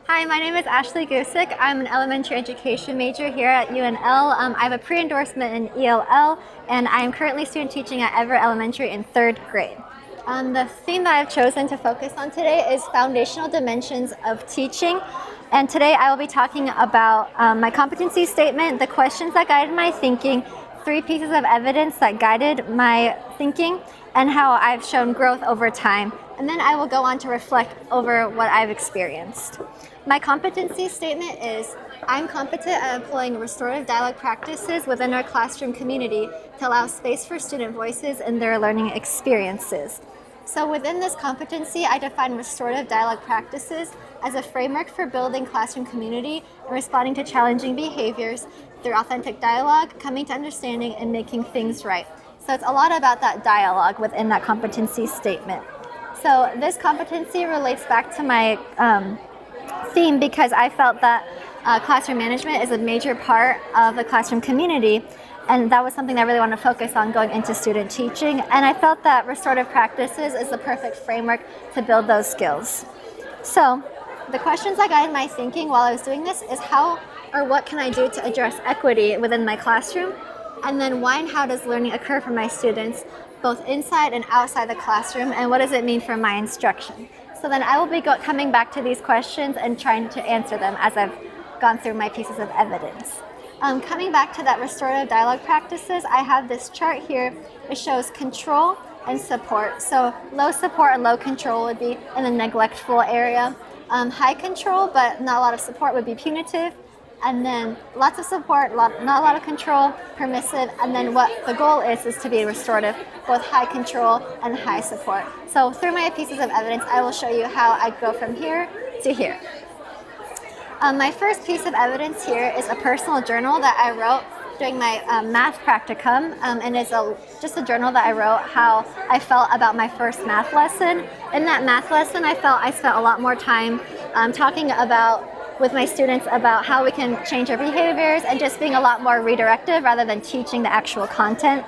Hi, my name is Ashley Gusick. I'm an elementary education major here at UNL. I have a pre-endorsement in ELL, and I am currently student teaching at Everett Elementary in third grade. The theme that I've chosen to focus on today is foundational dimensions of teaching. And today I will be talking about my competency statement, the questions that guided my thinking, 3 pieces of evidence that guided my thinking, and how I've shown growth over time. And then I will go on to reflect over what I've experienced. My competency statement is, I'm competent at employing restorative dialogue practices within our classroom community to allow space for student voices in their learning experiences. So within this competency, I define restorative dialogue practices as a framework for building classroom community and responding to challenging behaviors through authentic dialogue, coming to understanding, and making things right. So it's a lot about that dialogue within that competency statement. So this competency relates back to my theme because I felt that classroom management is a major part of the classroom community, and that was something I really want to focus on going into student teaching, and I felt that restorative practices is the perfect framework to build those skills. So the questions that guided my thinking while I was doing this is how or what can I do to address equity within my classroom, and then why and how does learning occur for my students both inside and outside the classroom, and what does it mean for my instruction. So then I will be coming back to these questions and trying to answer them as I've gone through my pieces of evidence. Coming back to that restorative dialogue practices, I have this chart here. It shows control and support. So low support and low control would be in the neglectful area. High control but not a lot of support would be punitive. And then lots of support, not a lot of control, permissive, and then what the goal is to be restorative, both high control and high support. So through my pieces of evidence, I will show you how I go from here to here. My first piece of evidence here is a personal journal that I wrote during my math practicum, and it's just a journal that I wrote how I felt about my first math lesson. In that math lesson, I felt I spent a lot more time talking with my students about how we can change our behaviors and just being a lot more redirective rather than teaching the actual content.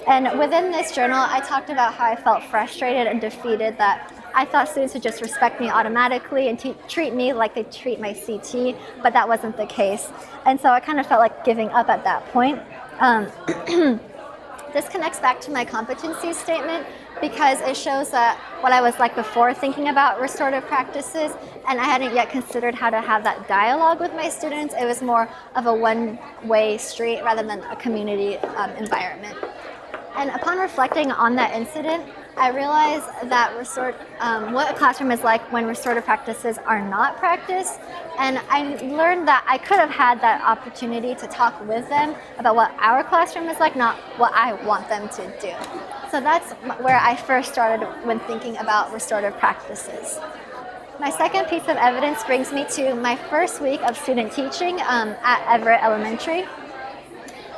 And within this journal, I talked about how I felt frustrated and defeated that I thought students would just respect me automatically and treat me like they treat my CT, but that wasn't the case. And so I kind of felt like giving up at that point. This connects back to my competency statement because it shows that what I was like before thinking about restorative practices, and I hadn't yet considered how to have that dialogue with my students. It was more of a one-way street rather than a community environment. And upon reflecting on that incident, I realized that what a classroom is like when restorative practices are not practiced. And I learned that I could have had that opportunity to talk with them about what our classroom is like, not what I want them to do. So that's where I first started when thinking about restorative practices. My second piece of evidence brings me to my first week of student teaching at Everett Elementary.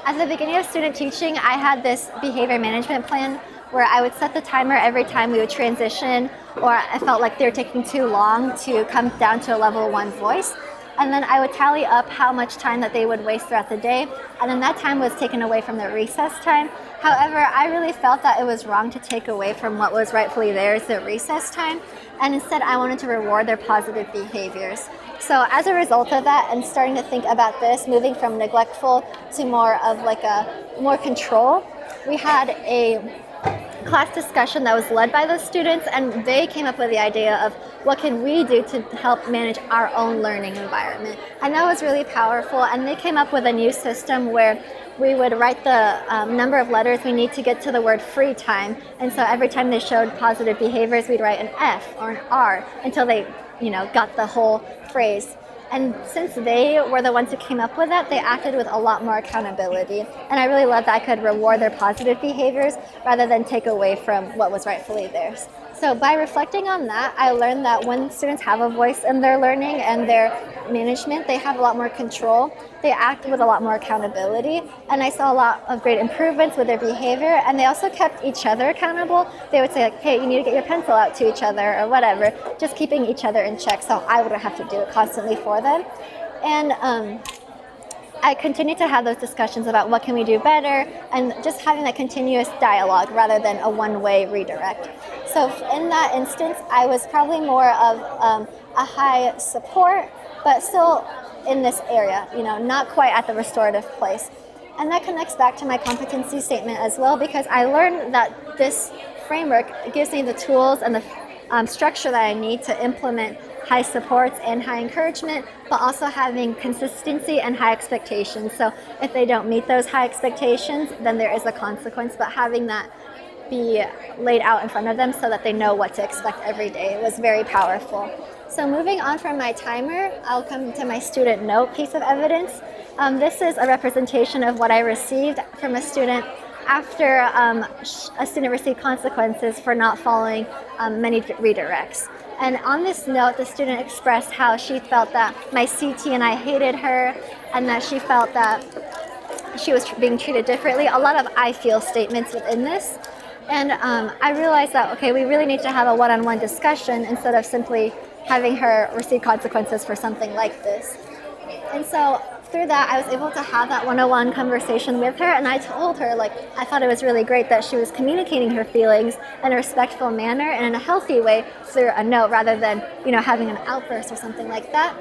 At the beginning of student teaching, I had this behavior management plan where I would set the timer every time we would transition, or I felt like they were taking too long to come down to a level 1 voice. And then I would tally up how much time that they would waste throughout the day, and then that time was taken away from their recess time. However, I really felt that it was wrong to take away from what was rightfully theirs, their recess time, and instead I wanted to reward their positive behaviors. So as a result of that, and starting to think about this, moving from neglectful to more of like more control, we had a class discussion that was led by the students, and they came up with the idea of what can we do to help manage our own learning environment. And that was really powerful, and they came up with a new system where we would write the number of letters we need to get to the word free time, and so every time they showed positive behaviors, we'd write an F or an R until they got the whole phrase. And since they were the ones who came up with that, they acted with a lot more accountability. And I really loved that I could reward their positive behaviors rather than take away from what was rightfully theirs. So by reflecting on that, I learned that when students have a voice in their learning and their management, they have a lot more control. They act with a lot more accountability. And I saw a lot of great improvements with their behavior. And they also kept each other accountable. They would say, like, hey, you need to get your pencil out to each other or whatever, just keeping each other in check so I wouldn't have to do it constantly for them. And I continue to have those discussions about what can we do better, and just having that continuous dialogue rather than a one-way redirect. So in that instance, I was probably more of a high support, but still in this area, not quite at the restorative place. And that connects back to my competency statement as well, because I learned that this framework gives me the tools and the structure that I need to implement high supports and high encouragement, but also having consistency and high expectations. So if they don't meet those high expectations, then there is a consequence, but having that be laid out in front of them so that they know what to expect every day was very powerful. So moving on from my timer, I'll come to my student note piece of evidence. This is a representation of what I received from a student after a student received consequences for not following many redirects. And on this note, the student expressed how she felt that my CT and I hated her, and that she felt that she was being treated differently. A lot of I feel statements within this. And I realized that, okay, we really need to have a one-on-one discussion instead of simply having her receive consequences for something like this. And so through that, I was able to have that one-on-one conversation with her, and I told her, I thought it was really great that she was communicating her feelings in a respectful manner and in a healthy way through a note rather than, having an outburst or something like that.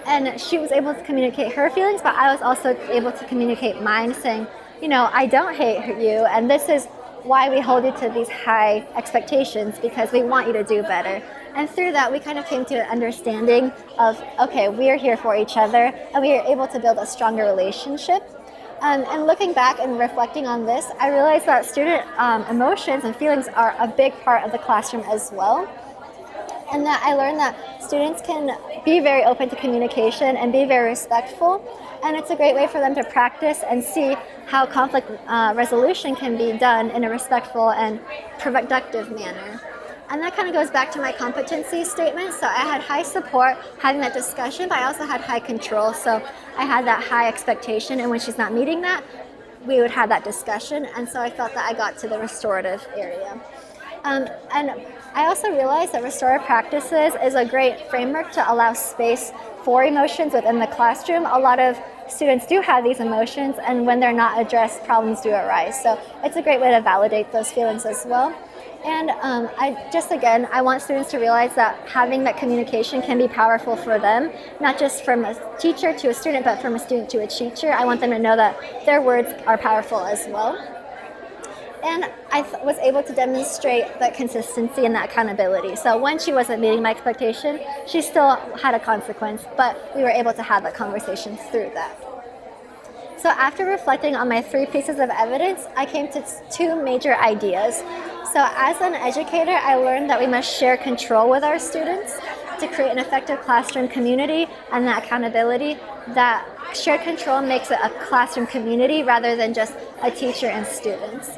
And she was able to communicate her feelings, but I was also able to communicate mine, saying, I don't hate you, and this is why we hold you to these high expectations, because we want you to do better. And through that, we kind of came to an understanding of, okay, we are here for each other, and we are able to build a stronger relationship. And looking back and reflecting on this, I realized that student emotions and feelings are a big part of the classroom as well. And that I learned that students can be very open to communication and be very respectful. And it's a great way for them to practice and see how conflict resolution can be done in a respectful and productive manner. And that kind of goes back to my competency statement. So I had high support, having that discussion, but I also had high control. So I had that high expectation, and when she's not meeting that, we would have that discussion. And so I felt that I got to the restorative area. And I also realized that restorative practices is a great framework to allow space for emotions within the classroom. A lot of students do have these emotions, and when they're not addressed, problems do arise. So it's a great way to validate those feelings as well. And I want students to realize that having that communication can be powerful for them, not just from a teacher to a student, but from a student to a teacher. I want them to know that their words are powerful as well. And I was able to demonstrate that consistency and that accountability. So when she wasn't meeting my expectation, she still had a consequence, but we were able to have that conversation through that. So after reflecting on my 3 pieces of evidence, I came to 2 major ideas. So as an educator, I learned that we must share control with our students to create an effective classroom community, and that accountability, that shared control makes it a classroom community rather than just a teacher and students.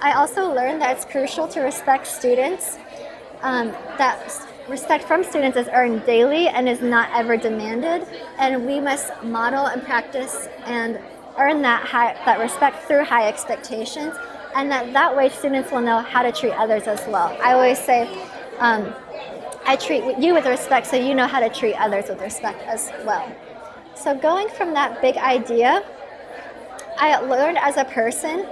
I also learned that it's crucial to respect students, that respect from students is earned daily and is not ever demanded, and we must model and practice and earn that respect through high expectations, and that way students will know how to treat others as well. I always say, I treat you with respect, so you know how to treat others with respect as well. So going from that big idea, I learned as a person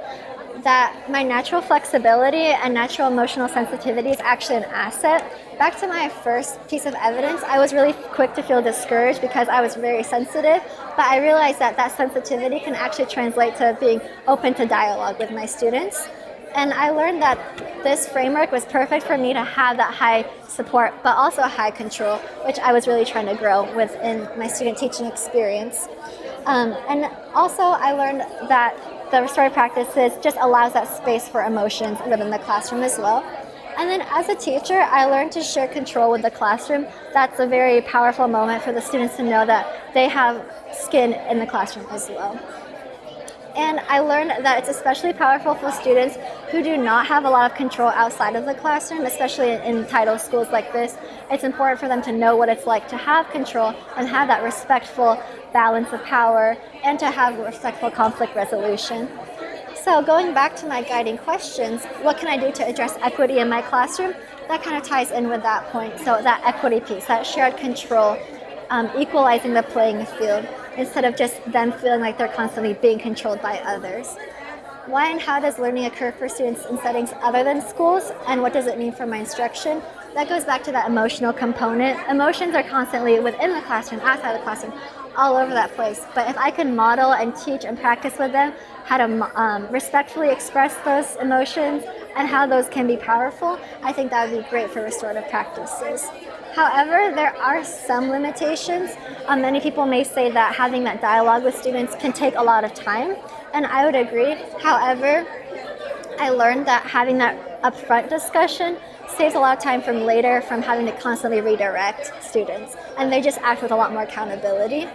that my natural flexibility and natural emotional sensitivity is actually an asset. Back to my first piece of evidence, I was really quick to feel discouraged because I was very sensitive, but I realized that sensitivity can actually translate to being open to dialogue with my students. And I learned that this framework was perfect for me to have that high support, but also high control, which I was really trying to grow within my student teaching experience. And also I learned that the restorative practices just allows that space for emotions within the classroom as well. And then as a teacher, I learned to share control with the classroom. That's a very powerful moment for the students to know that they have skin in the classroom as well. And I learned that it's especially powerful for students who do not have a lot of control outside of the classroom, especially in title schools like this. It's important for them to know what it's like to have control and have that respectful balance of power and to have respectful conflict resolution. So going back to my guiding questions, what can I do to address equity in my classroom? That kind of ties in with that point. So that equity piece, that shared control, equalizing the playing field. instead of just them feeling like they're constantly being controlled by others. Why and how does learning occur for students in settings other than schools, and what does it mean for my instruction? That goes back to that emotional component. Emotions are constantly within the classroom, outside the classroom, all over that place. But if I can model and teach and practice with them how to respectfully express those emotions and how those can be powerful, I think that would be great for restorative practices. However, there are some limitations. Many people may say that having that dialogue with students can take a lot of time, and I would agree. However, I learned that having that upfront discussion saves a lot of time from later from having to constantly redirect students, and they just act with a lot more accountability.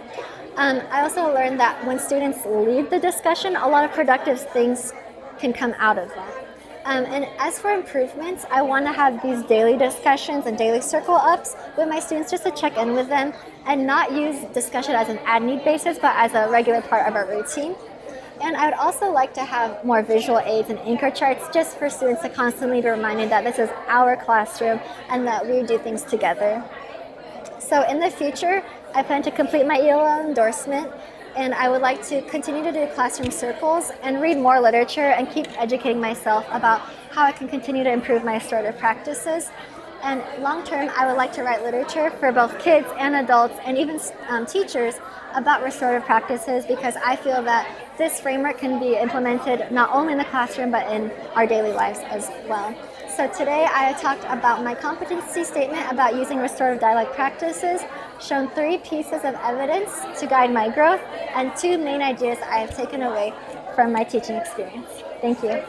I also learned that when students lead the discussion, a lot of productive things can come out of that. And as for improvements, I want to have these daily discussions and daily circle ups with my students just to check in with them and not use discussion as an ad need basis, but as a regular part of our routine. And I would also like to have more visual aids and anchor charts just for students to constantly be reminded that this is our classroom and that we do things together. So in the future, I plan to complete my ELL endorsement, and I would like to continue to do classroom circles and read more literature and keep educating myself about how I can continue to improve my restorative practices. And long term, I would like to write literature for both kids and adults and even teachers about restorative practices, because I feel that this framework can be implemented not only in the classroom but in our daily lives as well. So today I talked about my competency statement about using restorative dialogue practices, shown 3 pieces of evidence to guide my growth, and 2 main ideas I have taken away from my teaching experience. Thank you.